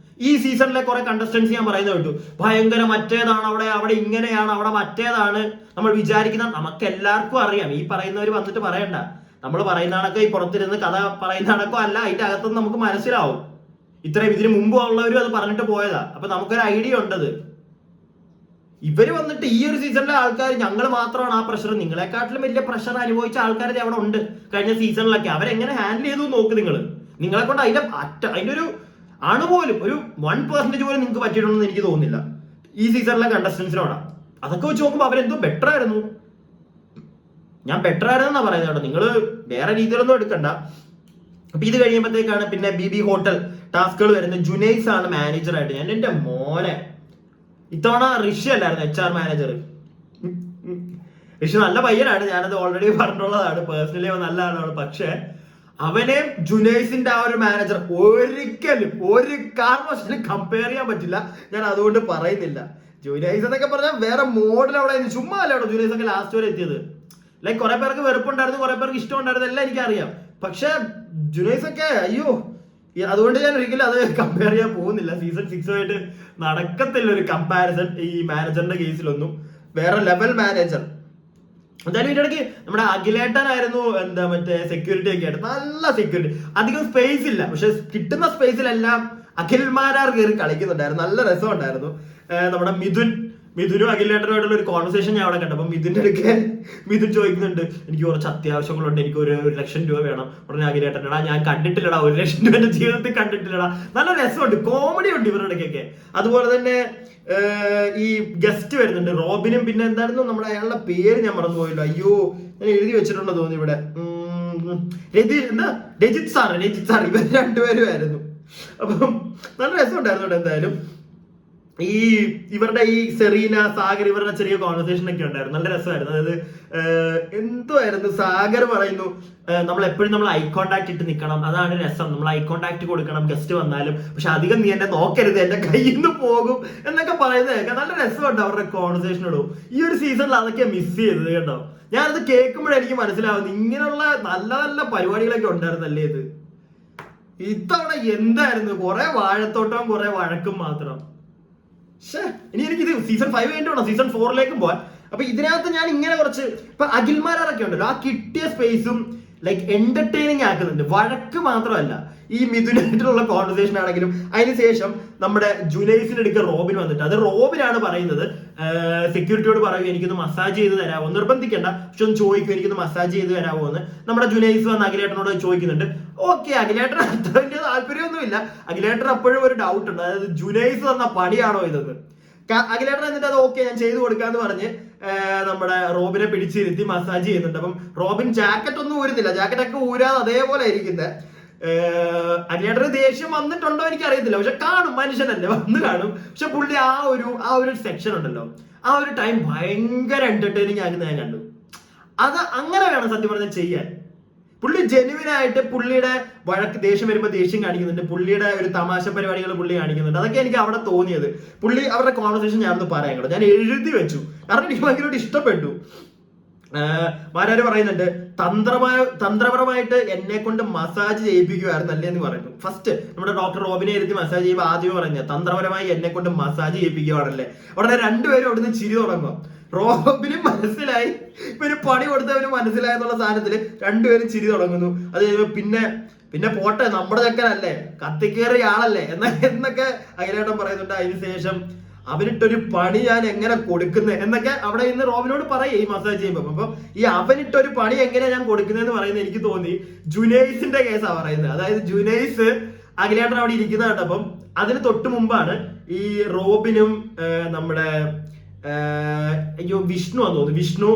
ഈ സീസണിലെ കുറെ കണ്ടസ്റ്റൻസ് ഞാൻ പറയുന്നത് കേട്ടു, ഭയങ്കര മറ്റേതാണ്, അവിടെ ഇങ്ങനെയാണ്, അവിടെ മറ്റേതാണ് നമ്മൾ വിചാരിക്കുന്ന. നമുക്ക് എല്ലാവർക്കും അറിയാം. ഈ പറയുന്നവർ വന്നിട്ട് പറയണ്ട, നമ്മൾ പറയുന്ന കണക്കോ ഈ പുറത്തിരുന്ന് കഥ പറയുന്ന കണക്കോ അല്ല, അതിന്റെ അകത്തുനിന്ന് നമുക്ക് മനസ്സിലാവും. ഇത്രയും ഇതിന് മുമ്പ് ഉള്ളവരും അത് പറഞ്ഞിട്ട് പോയതാ. അപ്പൊ നമുക്കൊരു ഐഡിയ ഉണ്ടത്. ഇവര് വന്നിട്ട് ഈ ഒരു സീസണിലെ ആൾക്കാർ ഞങ്ങൾ മാത്രമാണ് ആ പ്രഷർ, നിങ്ങളെക്കാട്ടിലും വലിയ പ്രഷർ അനുഭവിച്ച ആൾക്കാർ അവിടെ ഉണ്ട് കഴിഞ്ഞ സീസണിലൊക്കെ. അവരെങ്ങനെ ഹാൻഡിൽ ചെയ്തു നോക്ക് നിങ്ങളെ കൊണ്ട് അതിന്റെ ഒരു പോലും ഒരു 1% പോലും നിങ്ങൾക്ക് പറ്റിയിട്ടുണ്ടെന്ന് എനിക്ക് തോന്നുന്നില്ല ഈ സീസണിലെ കണ്ടസ്റ്റൻസിനോടാ. അതൊക്കെ വെച്ച് നോക്കുമ്പോൾ അവരെന്തോ ബെറ്റർ ആയിരുന്നു. ഞാൻ ബെറ്റർ ആയിരുന്നാ പറയുന്നത് കേട്ടോ, നിങ്ങൾ വേറെ രീതിയിലൊന്നും എടുക്കണ്ട. അപ്പൊ ഇത് കഴിയുമ്പോഴത്തേക്കാണ് പിന്നെ BB ഹോട്ടൽ ടാസ്കുകൾ വരുന്നത്. ജുനൈസ് ആണ് മാനേജറായിട്ട്. ഞാൻ എന്റെ മോനെ, ഇത്തവണ ഋഷി അല്ലായിരുന്നു HR മാനേജർ. ഋഷി നല്ല പയ്യനാണ്, ഞാനത് ഓൾറെഡി പറഞ്ഞിട്ടുള്ളതാണ്. പേഴ്സണലി നല്ല ആളാണ്. പക്ഷെ അവനെ ജുനൈസിന്റെ ആ ഒരു മാനേജർ ഒരിക്കലും ഒരു കാരണവശാലും കമ്പയർ ചെയ്യാൻ പറ്റില്ല. ഞാൻ അതുകൊണ്ട് പറയുന്നില്ല. ജുനൈസ് എന്നൊക്കെ പറഞ്ഞാൽ വേറെ മോഡൽ അവിടെ ചുമ്മാ അല്ല അവിടെ ജുനൈസ് ഒക്കെ ലാസ്റ്റ് വരെ എത്തിയത്. ലൈക്ക് കുറെ പേർക്ക് വെറുപ്പുണ്ടായിരുന്നു, കുറെ പേർക്ക് ഇഷ്ടമുണ്ടായിരുന്നു, എല്ലാം എനിക്കറിയാം. പക്ഷെ ജുനൈസ് ഒക്കെ അയ്യോ, അതുകൊണ്ട് ഞാൻ ഒരിക്കലും അത് കമ്പയർ ചെയ്യാൻ പോകുന്നില്ല. സീസൺ 6 നടക്കത്തില്ല ഒരു കമ്പാരിസൺ ഈ മാനേജറിന്റെ കേസിലൊന്നും. വേറെ ലെവൽ മാനേജർ. എന്തായാലും ഇതിനിടയ്ക്ക് നമ്മുടെ അഖിലേട്ടനായിരുന്നു മറ്റേ സെക്യൂരിറ്റി ഒക്കെ ആയിട്ട്. നല്ല സെക്യൂരിറ്റി, അധികം സ്പേസ് ഇല്ല, പക്ഷെ കിട്ടുന്ന സ്പേസിലെല്ലാം അഖിൽമാരാർ കയറി കളിക്കുന്നുണ്ടായിരുന്നു. നല്ല രസമുണ്ടായിരുന്നു. നമ്മുടെ മിഥുനും അഖിലേട്ടനുമായിട്ടുള്ള ഒരു കോൺവെർസേഷൻ ഞാൻ അവിടെ കണ്ടു. അപ്പൊ മിഥുൻ ചോദിക്കുന്നുണ്ട്, എനിക്ക് കുറച്ച് അത്യാവശ്യങ്ങളുണ്ട്, എനിക്ക് ഒരു 1,00,000 രൂപ വേണം. ഉടനെ അഖിലേട്ടനടാ ഞാൻ കണ്ടിട്ടില്ലടാ, 1,00,000 രൂപ എന്റെ ജീവിതത്തിൽ കണ്ടിട്ടില്ലടാ. നല്ല രസമുണ്ട്, കോമഡി ഉണ്ട് ഇവരുടെയൊക്കെ. അതുപോലെ തന്നെ ഈ ഗസ്റ്റ് വരുന്നുണ്ട്, റോബിനും പിന്നെ എന്തായിരുന്നു നമ്മുടെ അയാളുടെ പേര് ഞാൻ മറന്നുപോയല്ലോ. അയ്യോ, ഞാൻ എഴുതി വെച്ചിട്ടുണ്ടോ തോന്നി ഇവിടെ. രജിത് സാർ ഇവർ രണ്ടുപേരും ആയിരുന്നു. അപ്പം നല്ല രസമുണ്ടായിരുന്നു കേട്ടോ. എന്തായാലും ഇവരുടെ ഈ സെറീന സാഗർ ഇവരുടെ ചെറിയ കോൺവെർസേഷൻ ഒക്കെ ഉണ്ടായിരുന്നു, നല്ല രസമായിരുന്നു. അതായത് എന്തോ ആയിരുന്നു, സാഗർ പറയുന്നു നമ്മൾ എപ്പോഴും ഐ കോണ്ടാക്ട് ഇട്ട് നിൽക്കണം, അതാണ് രസം, നമ്മൾ ഐ കോണ്ടാക്ട് കൊടുക്കണം ഗസ്റ്റ് വന്നാലും, പക്ഷെ അധികം നീ എന്നെ നോക്കരുത്, എന്റെ കയ്യിൽ നിന്ന് പോകും എന്നൊക്കെ പറയുന്നത് നല്ല രസമുണ്ട് അവരുടെ കോൺവെർസേഷനോടും. ഈ ഒരു സീസണിൽ അതൊക്കെ മിസ് ചെയ്തത് കേട്ടോ. ഞാനത് കേൾക്കുമ്പോഴെനിക്ക് മനസ്സിലാവുന്നു ഇങ്ങനെയുള്ള നല്ല നല്ല പരിപാടികളൊക്കെ ഉണ്ടായിരുന്നല്ലേ ഇത്. ഇത്തവണ എന്തായിരുന്നു, കുറെ വാഴത്തോട്ടവും കുറെ വഴക്കും മാത്രം. ഇനി എനിക്കിത് സീസൺ 5 വേണ്ടിയാണോ സീസൺ 4 പോവാൻ. അപ്പൊ ഇതിനകത്ത് ഞാൻ ഇങ്ങനെ കുറച്ച് ഇപ്പൊ അഖിൽമാരൊക്കെ ഉണ്ടല്ലോ, ആ കിട്ടിയ സ്പേസും ലൈക്ക് എന്റർടൈനിങ് ആക്കുന്നുണ്ട്. വഴക്ക് മാത്രമല്ല, ഈ മിഥുനായിട്ടുള്ള കോൺവെർസേഷൻ ആണെങ്കിലും അതിനുശേഷം നമ്മുടെ ജുനൈസിന്റെ അടുക്ക റോബിൻ വന്നിട്ട്, അത് റോബിനാണ് പറയുന്നത്, സെക്യൂരിറ്റിയോട് പറയും എനിക്കൊന്ന് മസാജ് ചെയ്ത് തരാമോ, നിർബന്ധിക്കണ്ട പക്ഷെ ഒന്ന് ചോദിക്കും എനിക്കൊന്ന് മസാജ് ചെയ്ത് തരാമോ എന്ന്. നമ്മുടെ ജുനൈസ് വന്ന് അഖിലേട്ടനോട് ചോദിക്കുന്നുണ്ട്. ഓക്കെ, അഖിലേട്ടൻ അത്ര വലിയ താല്പര്യമൊന്നുമില്ല. അഖിലേട്ടൻ അപ്പോഴും ഒരു ഡൗട്ട് ഉണ്ട്, അതായത് ജുനൈസ് തന്ന പണിയാണോ ഇതെന്ന്. അഖിലേട്ടൻ എന്നിട്ട് അത് ഓക്കെ ഞാൻ ചെയ്തു കൊടുക്കാന്ന് പറഞ്ഞ് നമ്മുടെ റോബിനെ പിടിച്ചിരുത്തി മസാജ് ചെയ്യുന്നുണ്ട്. അപ്പം റോബിൻ ജാക്കറ്റ് ഒന്നും ഊരുന്നില്ല, ജാക്കറ്റൊക്കെ ഊരാതെ അതേപോലെ ഇരിക്കുന്നത്. അഖിലേട്ടന് ദേഷ്യം വന്നിട്ടുണ്ടോ എനിക്ക് അറിയത്തില്ല, പക്ഷെ കാണും, മനുഷ്യനല്ലേ, വന്ന് കാണും. പക്ഷെ പുള്ളി ആ ഒരു സെക്ഷൻ ഉണ്ടല്ലോ, ആ ഒരു ടൈം ഭയങ്കര എന്റർടൈനിങ് ആകുന്ന ഞാൻ കണ്ടു. അത് അങ്ങനെ വേണം സത്യം പറഞ്ഞാൽ ചെയ്യാൻ. പുള്ളി ജെനുവിനായിട്ട് പുള്ളിയുടെ വഴക്ക് ദേഷ്യം വരുമ്പോൾ ദേഷ്യം കാണിക്കുന്നുണ്ട്, പുള്ളിയുടെ ഒരു തമാശ പരിപാടികൾ പുള്ളി കാണിക്കുന്നുണ്ട്. അതൊക്കെ എനിക്ക് അവിടെ തോന്നിയത്. പുള്ളി അവരുടെ കോൺവെർസേഷൻ ഞാനൊന്ന് പറയാൻ കേട്ടോ, ഞാൻ എഴുതി വെച്ചു, കാരണം എനിക്ക് ഭയങ്കരമായിട്ട് ഇഷ്ടപ്പെട്ടു. മാരാര് പറയുന്നുണ്ട്, തന്ത്രപരമായിട്ട് എന്നെ കൊണ്ട് മസാജ് ചെയ്യിപ്പിക്കുമായിരുന്നു അല്ലേ എന്ന് പറയുന്നു. ഫസ്റ്റ് നമ്മുടെ ഡോക്ടർ റോബിനെ ഇരുത്തി മസാജ് ചെയ്യുമ്പോൾ ആദ്യമേ പറഞ്ഞത് തന്ത്രപരമായി എന്നെ കൊണ്ട് മസാജ് ചെയ്യിപ്പിക്കുകയാണല്ലേ. ഉടനെ രണ്ടുപേരും അവിടുന്ന് ചിരി തുടങ്ങും. റോബിനും മനസ്സിലായി, ഇവര് പണി കൊടുത്തവന് മനസ്സിലായെന്നുള്ള സാധനത്തില് രണ്ടുപേരും ചിരി തുടങ്ങുന്നു. അത് കഴിയുമ്പോ പിന്നെ പോട്ടെ, നമ്മുടെ ചെക്കനല്ലേ, കത്തിക്കേറിയ ആളല്ലേ എന്നൊക്കെ അഖിലേട്ടൻ പറയുന്നുണ്ട്. അതിനുശേഷം അവനിട്ടൊരു പണി ഞാൻ എങ്ങനെ കൊടുക്കുന്നത് എന്നൊക്കെ അവിടെ ഇന്ന് റോബിനോട് പറയും ഈ മസാജ് ചെയ്യുമ്പോൾ. അപ്പൊ ഈ അവനിട്ടൊരു പണി എങ്ങനെയാ ഞാൻ കൊടുക്കുന്നതെന്ന് പറയുന്നത് എനിക്ക് തോന്നി ജുനൈസിന്റെ കേസാ പറയുന്നത്. അതായത് ജുനൈസ് അഖിലേട്ടൻ അവിടെ ഇരിക്കുന്ന കേട്ടപ്പം അതിന് തൊട്ട് മുമ്പാണ് ഈ റോബിനും നമ്മുടെ വിഷ്ണു ആണെന്ന് തോന്നുന്നു, വിഷ്ണു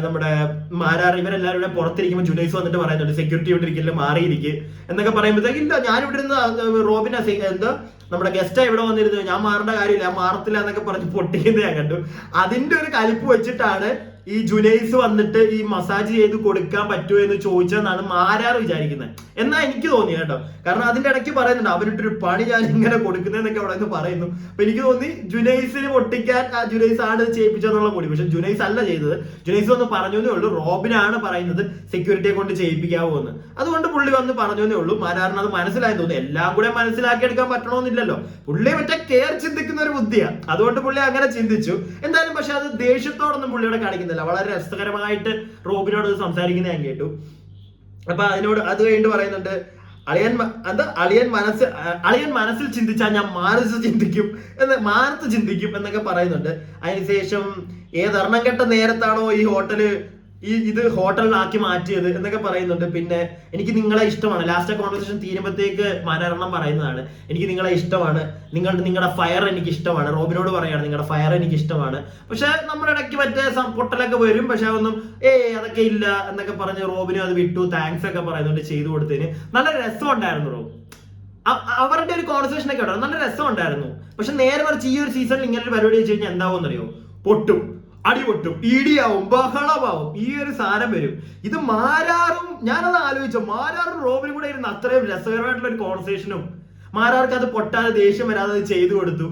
നമ്മുടെ മാരാർ ഇവരെല്ലാവരും കൂടെ പുറത്തിരിക്കുമ്പോൾ ജുനൈസ് വന്നിട്ട് പറയുന്നുണ്ട് സെക്യൂരിറ്റി ഇവിടെ ഇരിക്കില്ല മാറിയിരിക്കും എന്നൊക്കെ പറയുമ്പോഴത്തേക്ക് ഇല്ല ഞാനിവിടെ ഇരുന്ന് റോബിനെ എന്താ നമ്മുടെ ഗസ്റ്റാ ഇവിടെ വന്നിരുന്നു, ഞാൻ മാറേണ്ട കാര്യമില്ല, ഞാൻ മാറത്തില്ല എന്നൊക്കെ പറഞ്ഞ് പൊട്ടിക്കുന്നത് ഞാൻ കണ്ടു. അതിന്റെ ഒരു കലിപ്പ് വെച്ചിട്ടാണ് ഈ ജുനൈസ് വന്നിട്ട് ഈ മസാജ് ചെയ്ത് കൊടുക്കാൻ പറ്റുമോ എന്ന് ചോദിച്ചെന്നാണ് മാരാർ വിചാരിക്കുന്നത് എന്നാ എനിക്ക് തോന്നി കേട്ടോ. കാരണം അതിന്റെ ഇടയ്ക്ക് പറയുന്നുണ്ട് അവനിട്ടൊരു പണി ഞാൻ ഇങ്ങനെ കൊടുക്കുന്നതെന്നൊക്കെ അവിടെ നിന്ന് പറയുന്നു. അപ്പൊ എനിക്ക് തോന്നി ജുനൈസിന് പൊട്ടിക്കാൻ ജുനൈസ് ആണ് ചെയ്യിപ്പിച്ചെന്നുള്ള കൂടി. പക്ഷെ ജുനൈസ് അല്ല ചെയ്തത്, ജുനൈസ് വന്ന് പറഞ്ഞേ ഉള്ളൂ റോബിനാണ് പറയുന്നത് സെക്യൂരിറ്റിയെ കൊണ്ട് ചെയ്യിപ്പിക്കാവോ എന്ന്. അതുകൊണ്ട് പുള്ളി വന്ന് പറഞ്ഞേ ഉള്ളൂ. മാരാറിന് അത് മനസ്സിലായി തോന്നുന്നു. എല്ലാം കൂടെ മനസ്സിലാക്കിയെടുക്കാൻ പറ്റണമെന്നില്ലല്ലോ. പുള്ളി മറ്റേ കെയർ ചിന്തിക്കുന്ന ഒരു ബുദ്ധിയാണ്, അതുകൊണ്ട് പുള്ളി അങ്ങനെ ചിന്തിച്ചു. എന്തായാലും പക്ഷെ അത് ദേഷ്യത്തോടൊന്നും പുള്ളിയുടെ കാണിക്കുന്നില്ല. വളരെ രസകരമായിട്ട് റോബിനോട് സംസാരിക്കുന്ന ഞാൻ കേട്ടു. അപ്പൊ അതിനോട് അത് കഴിഞ്ഞിട്ട് പറയുന്നുണ്ട് അളിയൻ മനസ്സിൽ ചിന്തിച്ചാൽ ഞാൻ മാനസ് ചിന്തിക്കും മാനത്ത് ചിന്തിക്കും എന്നൊക്കെ പറയുന്നുണ്ട്. അതിനുശേഷം ഏതെണ്ണം കെട്ട നേരത്താണോ ഈ ഇത് ഹോട്ടലിലാക്കി മാറ്റിയത് എന്നൊക്കെ പറയുന്നുണ്ട്. പിന്നെ എനിക്ക് നിങ്ങളെ ഇഷ്ടമാണ്, ലാസ്റ്റ് കോൺവെർസേഷൻ തീരുമ്പോഴത്തേക്ക് മാനരണം പറയുന്നതാണ് എനിക്ക് നിങ്ങളെ ഇഷ്ടമാണ്, നിങ്ങളുടെ ഫയർ എനിക്ക് ഇഷ്ടമാണ്. റോബിനോട് പറയാണ് നിങ്ങളുടെ ഫയർ എനിക്ക് ഇഷ്ടമാണ്. പക്ഷെ നമ്മുടെ ഇടയ്ക്ക് മറ്റേ പൊട്ടലൊക്കെ വരും, പക്ഷെ അതൊന്നും അതൊക്കെ ഇല്ല എന്നൊക്കെ പറഞ്ഞ് റോബിനും അത് വിട്ടു, താങ്ക്സ് ഒക്കെ പറയുന്നുണ്ട് ചെയ്തു കൊടുത്തതിന്. നല്ല രസം ഉണ്ടായിരുന്നു റോബ്, അവരുടെ ഒരു കോൺവെർസേഷൻ ഒക്കെ ഉണ്ടായിരുന്നു, നല്ല രസം ഉണ്ടായിരുന്നു. പക്ഷെ നേരെ മറിച്ച് ഈ ഒരു സീസണിൽ ഇങ്ങനെ ഒരു പരിപാടി വെച്ച് കഴിഞ്ഞാൽ എന്താവുമെന്നറിയോ, പൊട്ടും, അടിപൊട്ടും, ഇടിയാവും, ബഹളമാവും, ഈ ഒരു സാധനം വരും. ഇത് മാരാറും ഞാനത് ആലോചിച്ചു, മാരാറും റോബിനും കൂടെ ഇരുന്ന് അത്രയും രസകരമായിട്ടുള്ള ഒരു കോൺവെർസേഷനും മാരാർക്ക് അത് പൊട്ടാതെ ദേഷ്യം വരാതെ അത് ചെയ്തു കൊടുത്തു.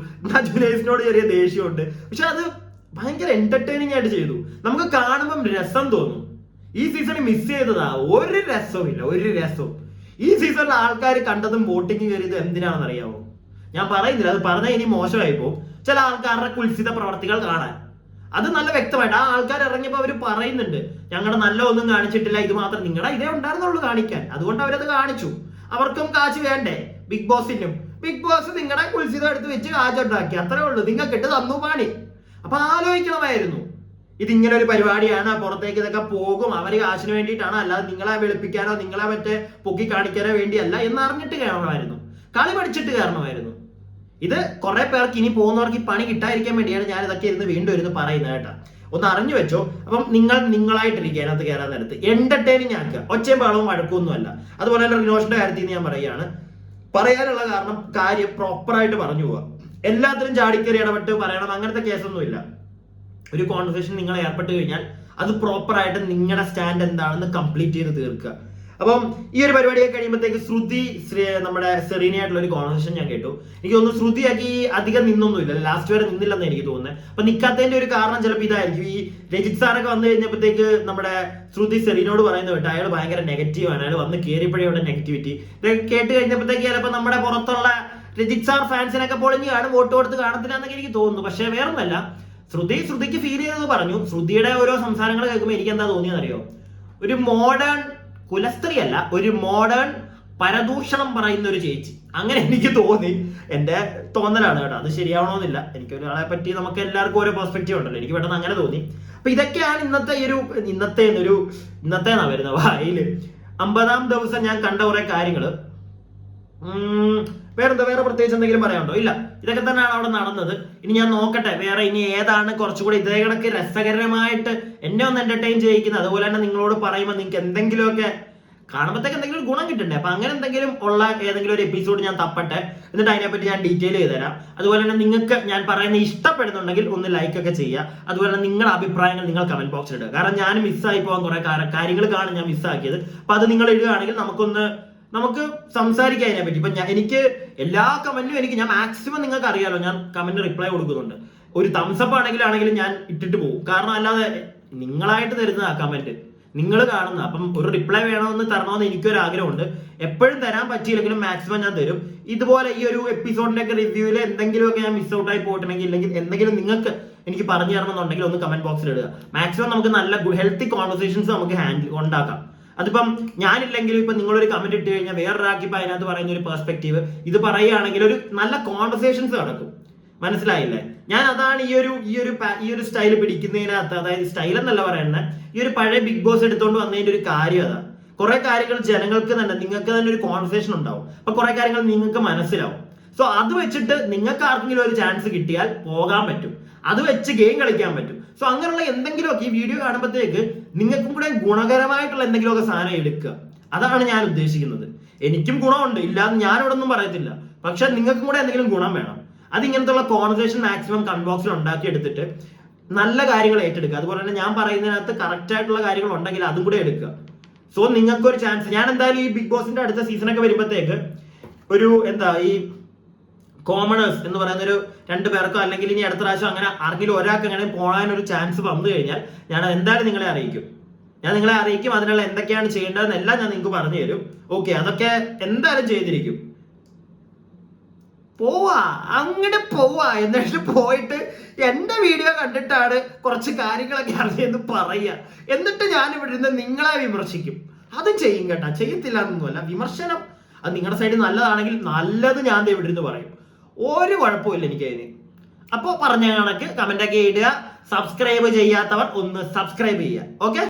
ജുനൈസിനോട് ചെറിയ ദേഷ്യമുണ്ട്, പക്ഷെ അത് ഭയങ്കര എന്റർടൈനിങ് ആയിട്ട് ചെയ്തു. നമുക്ക് കാണുമ്പം രസം തോന്നും. ഈ സീസണിൽ മിസ് ചെയ്തതാ ഒരു രസവും ഇല്ല, ഒരു രസവും. ഈ സീസണിൽ ആൾക്കാർ കണ്ടതും വോട്ടിങ് കയറിയതും എന്തിനാണെന്ന് അറിയാമോ? ഞാൻ പറയുന്നില്ല, അത് പറഞ്ഞാൽ ഇനി മോശമായിപ്പോ. ചില ആൾക്കാരുടെ കുൽസിത പ്രവർത്തികൾ കാണാൻ അത് നല്ല വ്യക്തമായിട്ട് ആ ആൾക്കാർ ഇറങ്ങിയപ്പോൾ അവർ പറയുന്നുണ്ട് ഞങ്ങളുടെ നല്ല ഒന്നും കാണിച്ചിട്ടില്ല, ഇത് മാത്രം നിങ്ങളുടെ ഇതേ ഉണ്ടായിരുന്നുള്ളൂ കാണിക്കാൻ, അതുകൊണ്ട് അവരത് കാണിച്ചു. അവർക്കും കാശ് വേണ്ടേ, ബിഗ് ബോസിനും. ബിഗ് ബോസ് നിങ്ങളുടെ കുൽസിതം എടുത്ത് വെച്ച് കാശുണ്ടാക്കി, അത്രേ ഉള്ളൂ, നിങ്ങൾക്ക് ഇട്ട് തന്നു പാണി. അപ്പൊ ആലോചിക്കണമായിരുന്നു ഇതിങ്ങനെ ഒരു പരിപാടിയാണ്, പുറത്തേക്ക് ഇതൊക്കെ പോകും, അവര് കാശിന് വേണ്ടിയിട്ടാണ്, അല്ലാതെ നിങ്ങളെ വെളുപ്പിക്കാനോ നിങ്ങളെ മറ്റേ പൊക്കി കാണിക്കാനോ വേണ്ടിയല്ല എന്ന് അറിഞ്ഞിട്ട് കയറണമായിരുന്നു, കളി പഠിച്ചിട്ട് കയറണമായിരുന്നു. ഇത് കുറെ പേർക്ക് ഇനി പോകുന്നവർക്ക് ഈ പണി കിട്ടാതിരിക്കാൻ വേണ്ടിയാണ് ഞാൻ ഇതൊക്കെ ഇരുന്ന് വീണ്ടും ഇരുന്ന് പറയുന്നത് കേട്ടോ. ഒന്ന് അറിഞ്ഞു വെച്ചോ. അപ്പം നിങ്ങളായിട്ടിരിക്കുക അതിനകത്ത് കയറാൻ നേരത്ത് എന്റർടൈനിങ് ആക്കുക, ഒച്ചയും ബഹളവും വഴക്കൊന്നുമല്ല. അതുപോലെ തന്നെ റിനോഷിന്റെ കാര്യത്തിൽ ഞാൻ പറയാനുള്ള കാര്യം പ്രോപ്പറായിട്ട് പറഞ്ഞു പോവുക. എല്ലാത്തിനും ചാടിക്കറി ഇടപെട്ട് പറയണം അങ്ങനത്തെ കേസൊന്നുമില്ല. ഒരു കോൺവെർസേഷൻ നിങ്ങൾ ഏർപ്പെട്ട് കഴിഞ്ഞാൽ അത് പ്രോപ്പറായിട്ട് നിങ്ങളുടെ സ്റ്റാൻഡ് എന്താണെന്ന് കംപ്ലീറ്റ് ചെയ്ത് തീർക്കുക. അപ്പം ഈ ഒരു പരിപാടിയൊക്കെ കഴിയുമ്പോഴത്തേക്ക് നമ്മുടെ സെറീനയായിട്ടുള്ള ഒരു കോൺവെർസേഷൻ ഞാൻ കേട്ടു. എനിക്ക് തോന്നുന്നു ശ്രുതിയാക്കി അധികം നിന്നൊന്നുമില്ല, ലാസ്റ്റ് വരെ നിന്നില്ലെന്ന് എനിക്ക് തോന്നുന്നത്. അപ്പൊ നിക്കാത്തതിന്റെ ഒരു കാരണം ചിലപ്പോൾ ഇതായിരിക്കും. ഈ രജിത് സാറൊക്കെ വന്നു കഴിഞ്ഞപ്പോഴത്തേക്ക് നമ്മുടെ ശ്രുതി സെറീനോട് പറയുന്നത് കേട്ടോ അയാൾ ഭയങ്കര നെഗറ്റീവ് ആണ്, അയാൾ വന്ന് കയറിയപ്പോഴേ അവിടെ നെഗറ്റിവിറ്റി ഇതൊക്കെ കേട്ട് കഴിഞ്ഞപ്പോഴത്തേക്ക് ചിലപ്പോൾ നമ്മുടെ പുറത്തുള്ള രജിത് സാർ ഫാൻസിനൊക്കെ പൊളിഞ്ഞ് കാണും, വോട്ട് കൊടുത്ത് കാണത്തില്ല എന്നൊക്കെ എനിക്ക് തോന്നുന്നു. പക്ഷെ വേറൊന്നല്ല, ശ്രുതിക്ക് ഫീൽ ചെയ്തെന്ന് പറഞ്ഞു. ശ്രുതിയുടെ ഓരോ സംസാരങ്ങൾ കേൾക്കുമ്പോൾ എനിക്ക് എന്താ തോന്നിയെന്നറിയോ, ഒരു മോഡേൺ കുലസ്ത്രീ അല്ല, ഒരു മോഡേൺ പരദൂഷണം പറയുന്ന ഒരു ചേച്ചി, അങ്ങനെ എനിക്ക് തോന്നി. എന്റെ തോന്നലാണ് കേട്ടോ, അത് ശരിയാവണമെന്നില്ല. ഒരാളെ പറ്റി നമുക്ക് എല്ലാവർക്കും ഓരോ പെർസ്പെക്റ്റീവ് ഉണ്ടല്ലോ, എനിക്ക് പെട്ടെന്ന് അങ്ങനെ തോന്നി. അപ്പൊ ഇതൊക്കെയാണ് ഇന്നത്തെ വരുന്ന വായില് 50-ാം ദിവസം ഞാൻ കണ്ട കുറെ കാര്യങ്ങള്. വേറെ പ്രത്യേകിച്ച് എന്തെങ്കിലും പറയാനുണ്ടോ? ഇല്ല, ഇതൊക്കെ തന്നെയാണ് അവിടെ നടന്നത്. ഇനി ഞാൻ നോക്കട്ടെ വേറെ ഇനി ഏതാണ് കുറച്ചുകൂടി ഇതേ കണക്ക് രസകരമായിട്ട് എന്നെ ഒന്ന് എന്റർടൈൻ ചെയ്യിക്കുന്നത്. അതുപോലെ തന്നെ നിങ്ങളോട് പറയുമ്പോൾ നിങ്ങൾക്ക് എന്തെങ്കിലുമൊക്കെ കാണുമ്പോഴത്തേക്ക് എന്തെങ്കിലും ഒരു ഗുണം കിട്ടണ്ടേ. അപ്പൊ അങ്ങനെ എന്തെങ്കിലും ഉള്ള ഏതെങ്കിലും ഒരു എപ്പിസോഡ് ഞാൻ തപ്പട്ടെ, എന്നിട്ട് അതിനെപ്പറ്റി ഞാൻ ഡീറ്റെയിൽ ചെയ്തുതരാം. അതുപോലെ തന്നെ നിങ്ങൾക്ക് ഞാൻ പറയുന്നത് ഇഷ്ടപ്പെടുന്നുണ്ടെങ്കിൽ ഒന്ന് ലൈക്ക് ഒക്കെ ചെയ്യുക. അതുപോലെ തന്നെ നിങ്ങളുടെ അഭിപ്രായങ്ങൾ നിങ്ങൾ കമന്റ് ബോക്സിൽ ഇടുക. കാരണം ഞാൻ മിസ്സായി പോകാൻ കുറെ കാര്യങ്ങൾ കാണും ഞാൻ മിസ്സാക്കിയത്. അപ്പൊ അത് നിങ്ങൾ ഇടുകയാണെങ്കിൽ നമുക്ക് സംസാരിക്കാം അതിനെപ്പറ്റി. ഇപ്പൊ എനിക്ക് എല്ലാ കമന്റിലും ഞാൻ മാക്സിമം നിങ്ങൾക്ക് അറിയാലോ, ഞാൻ കമന്റ് റിപ്ലൈ കൊടുക്കുന്നുണ്ട്. ഒരു തംസപ്പ് ആണെങ്കിലും ഞാൻ ഇട്ടിട്ട് പോകും. കാരണം അല്ലാതെ നിങ്ങളായിട്ട് തരുന്ന ആ കമന്റ് നിങ്ങൾ കാണുന്ന, അപ്പം ഒരു റിപ്ലൈ വേണമെന്ന് തരണമെന്ന് എനിക്കൊരു ആഗ്രഹമുണ്ട്. എപ്പോഴും തരാൻ പറ്റിയില്ലെങ്കിലും മാക്സിമം ഞാൻ തരും. ഇതുപോലെ ഈ ഒരു എപ്പിസോഡിന്റെ ഒക്കെ റിവ്യൂവിൽ എന്തെങ്കിലുമൊക്കെ ഞാൻ മിസ് ഔട്ട് ആയി പോയിട്ടുണ്ടെങ്കിൽ ഇല്ലെങ്കിൽ എന്തെങ്കിലും നിങ്ങൾക്ക് എനിക്ക് പറഞ്ഞു തരണമെന്നുണ്ടെങ്കിൽ ഒന്ന് കമന്റ് ബോക്സിൽ ഇടുക. മാക്സിമം നമുക്ക് നല്ല ഹെൽത്തി കോൺവെർസേഷൻസ് നമുക്ക് ഉണ്ടാക്കാം. അതിപ്പം ഞാനില്ലെങ്കിലും ഇപ്പൊ നിങ്ങളൊരു കമന്റ് ഇട്ട് കഴിഞ്ഞാൽ വേറൊരാൾക്ക് ഇപ്പൊ അതിനകത്ത് പറയുന്ന ഒരു പെർസ്പെക്റ്റീവ് ഇത് പറയുകയാണെങ്കിൽ ഒരു നല്ല കോൺവെർസേഷൻസ് നടക്കും. മനസ്സിലായില്ലേ? ഞാൻ അതാണ് ഈ ഒരു സ്റ്റൈൽ പിടിക്കുന്നതിനകത്ത്, അതായത് സ്റ്റൈൽ എന്നല്ല പറയുന്നത്, ഈ ഒരു പഴയ ബിഗ് ബോസ് എടുത്തുകൊണ്ട് വന്നതിന്റെ ഒരു കാര്യം അതാ. കുറെ കാര്യങ്ങൾ ജനങ്ങൾക്ക് തന്നെ, നിങ്ങൾക്ക് തന്നെ ഒരു കോൺവെർസേഷൻ ഉണ്ടാവും. അപ്പൊ കുറെ കാര്യങ്ങൾ നിങ്ങൾക്ക് മനസ്സിലാവും. സോ അത് വെച്ചിട്ട് നിങ്ങൾക്ക് ആർക്കെങ്കിലും ഒരു ചാൻസ് കിട്ടിയാൽ പോകാൻ പറ്റും, അത് വെച്ച് ഗെയിം കളിക്കാൻ പറ്റും. സോ അങ്ങനെയുള്ള എന്തെങ്കിലുമൊക്കെ ഈ വീഡിയോ കാണുമ്പോഴത്തേക്ക് നിങ്ങൾക്കും കൂടെ ഗുണകരമായിട്ടുള്ള എന്തെങ്കിലുമൊക്കെ സാധനം എടുക്കുക. അതാണ് ഞാൻ ഉദ്ദേശിക്കുന്നത്. എനിക്കും ഗുണമുണ്ട്, ഇല്ലാന്ന് ഞാനിവിടെ ഒന്നും പറയത്തില്ല. പക്ഷെ നിങ്ങൾക്കും കൂടെ എന്തെങ്കിലും ഗുണം വേണം. അത് ഇങ്ങനത്തുള്ള കോൺവെർസേഷൻ മാക്സിമം കമന്റ് ബോക്സിൽ ഉണ്ടാക്കി എടുത്തിട്ട് നല്ല കാര്യങ്ങൾ ഏറ്റെടുക്കുക. അതുപോലെ തന്നെ ഞാൻ പറയുന്നതിനകത്ത് കറക്റ്റ് ആയിട്ടുള്ള കാര്യങ്ങൾ ഉണ്ടെങ്കിൽ അതും കൂടെ എടുക്കുക. സോ നിങ്ങൾക്കൊരു ചാൻസ്. ഞാൻ എന്തായാലും ഈ ബിഗ് ബോസിന്റെ അടുത്ത സീസണൊക്കെ വരുമ്പോഴത്തേക്ക് ഒരു ഈ കോമണേഴ്സ് എന്ന് പറയുന്ന ഒരു 2 പേർക്കോ അല്ലെങ്കിൽ ഇനി അടുത്ത പ്രാവശ്യം അങ്ങനെ ആർക്കെങ്കിലും ഒരാൾക്ക് അങ്ങനെ പോകാനൊരു ചാൻസ് വന്നു കഴിഞ്ഞാൽ ഞാൻ എന്തായാലും നിങ്ങളെ അറിയിക്കും. അതിനുള്ള എന്തൊക്കെയാണ് ചെയ്യേണ്ടതെന്നെല്ലാം ഞാൻ നിങ്ങൾക്ക് പറഞ്ഞു തരും. ഓക്കെ, അതൊക്കെ എന്തായാലും ചെയ്തിരിക്കും. അങ്ങോട്ട് പോവാ. എന്നിട്ട് പോയിട്ട് എന്റെ വീഡിയോ കണ്ടിട്ടാണ് കുറച്ച് കാര്യങ്ങളൊക്കെ അറിയെന്ന് പറയുക. എന്നിട്ട് ഞാൻ ഇവിടെ ഇരുന്ന് നിങ്ങളെ വിമർശിക്കും. അത് ചെയ്യും കേട്ടാ, ചെയ്യത്തില്ല എന്നൊന്നുമല്ല. വിമർശനം അത് നിങ്ങളുടെ സൈഡിൽ നല്ലതാണെങ്കിൽ നല്ലത് ഞാൻ ഇവിടെ ഇരുന്ന് പറയും. ഒരു കുഴപ്പമില്ല എനിക്കതിന്. അപ്പോൾ പറഞ്ഞ കണക്ക് കമന്റ് ഒക്കെ ഇടുക. സബ്സ്ക്രൈബ് ചെയ്യാത്തവർ ഒന്ന് സബ്സ്ക്രൈബ് ചെയ്യുക. ഓക്കെ.